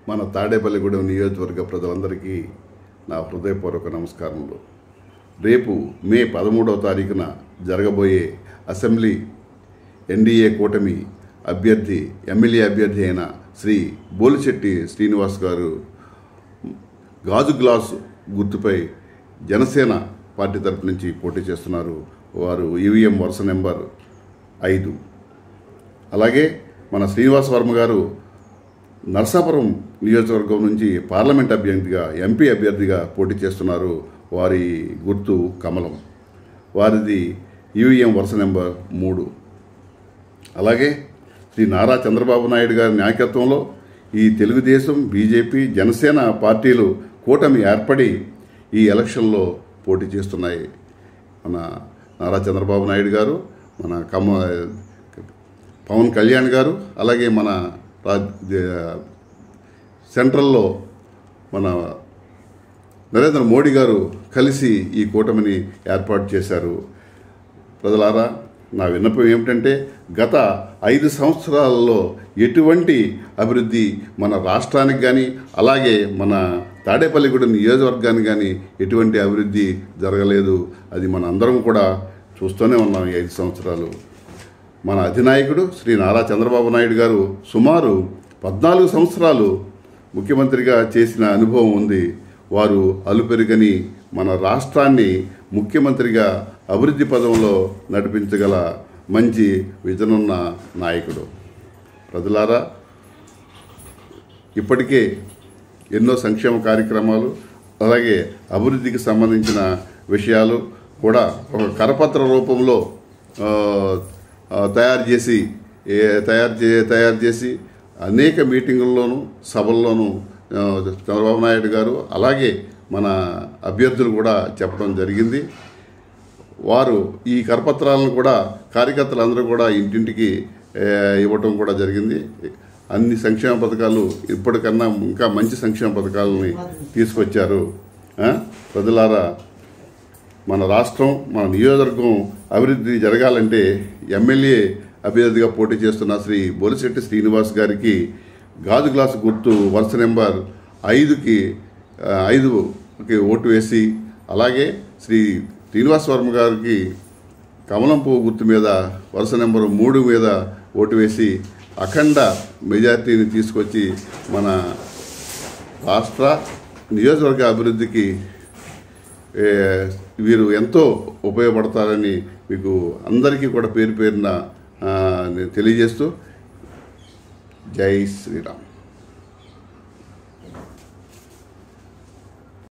మన తాడేపల్లిగూడెం నియోజకవర్గ ప్రజలందరికీ నా హృదయపూర్వక నమస్కారములు. రేపు మే 13వ తారీఖున జరగబోయే అసెంబ్లీ ఎన్డీఏ కూటమి అభ్యర్థి ఎమ్మెల్యే అభ్యర్థి అయిన శ్రీ బోలిశెట్టి శ్రీనివాస్ గారు గాజు గ్లాసు గుర్తుపై జనసేన పార్టీ తరపు నుంచి పోటీ చేస్తున్నారు. వారు ఈవీఎం వరుస నెంబర్ 5. అలాగే మన శ్రీనివాస్ వర్మ గారు నర్సాపురం నియోజకవర్గం నుంచి పార్లమెంట్ అభ్యర్థిగా ఎంపీ అభ్యర్థిగా పోటీ చేస్తున్నారు. వారి గుర్తు కమలం. వారిది ఈవీఎం వరుస నెంబర్ 3. అలాగే శ్రీ నారా చంద్రబాబు నాయుడు గారి నాయకత్వంలో ఈ తెలుగుదేశం, బీజేపీ, జనసేన పార్టీలు కూటమి ఏర్పడి ఈ ఎలక్షన్లో పోటీ చేస్తున్నాయి. మన నారా చంద్రబాబు నాయుడు గారు, మన పవన్ కళ్యాణ్ గారు, అలాగే మన సెంట్రల్లో మన నరేంద్ర మోడీ గారు కలిసి ఈ కూటమిని ఏర్పాటు చేశారు. ప్రజలారా, నా విన్నపం ఏమిటంటే, గత 5 సంవత్సరాలలో ఎటువంటి అభివృద్ధి మన రాష్ట్రానికి కానీ, అలాగే మన తాడేపల్లిగూడెం నియోజకవర్గానికి కానీ ఎటువంటి అభివృద్ధి జరగలేదు. అది మన అందరం కూడా చూస్తూనే ఉన్నాం. ఈ 5 సంవత్సరాలు మన అధినాయకుడు శ్రీ నారా చంద్రబాబు నాయుడు గారు సుమారు 14 సంవత్సరాలు ముఖ్యమంత్రిగా చేసిన అనుభవం ఉంది. వారు అలుపెరుగని మన రాష్ట్రాన్ని ముఖ్యమంత్రిగా అభివృద్ధి పదంలో నడిపించగల మంచి విజనున్న నాయకుడు. ప్రజలారా, ఇప్పటికే ఎన్నో సంక్షేమ కార్యక్రమాలు, అలాగే అభివృద్ధికి సంబంధించిన విషయాలు కూడా ఒక కరపత్ర రూపంలో తయారు చేసి అనేక మీటింగుల్లోనూ సభల్లోనూ చంద్రబాబు నాయుడు గారు, అలాగే మన అభ్యర్థులు కూడా చెప్పడం జరిగింది. వారు ఈ కరపత్రాలను కూడా కార్యకర్తలందరూ కూడా ఇంటింటికి ఇవ్వటం కూడా జరిగింది. అన్ని సంక్షేమ పథకాలు ఇప్పటికన్నా ఇంకా మంచి సంక్షేమ పథకాలని తీసుకొచ్చారు. ప్రజలారా, మన రాష్ట్రం, మన నియోజకవర్గం అభివృద్ధి జరగాలంటే ఎమ్మెల్యే అభ్యర్థిగా పోటీ చేస్తున్న శ్రీ బోలిశెట్టి శ్రీనివాస్ గారికి గాజు గ్లాసు గుర్తు వరుస నెంబర్ 5కి ఓటు వేసి, అలాగే శ్రీ శ్రీనివాస్ వర్మ గారికి కమలం పువ్వు గుర్తు మీద వరుస నెంబరు 3 మీద ఓటు వేసి అఖండ మెజార్టీని తీసుకొచ్చి మన రాష్ట్ర నియోజకవర్గ అభివృద్ధికి వీరు ఎంతో ఉపయోగపడతారని మీకు అందరికీ కూడా పేరు పేరున తెలియజేస్తూ జై శ్రీరామ్.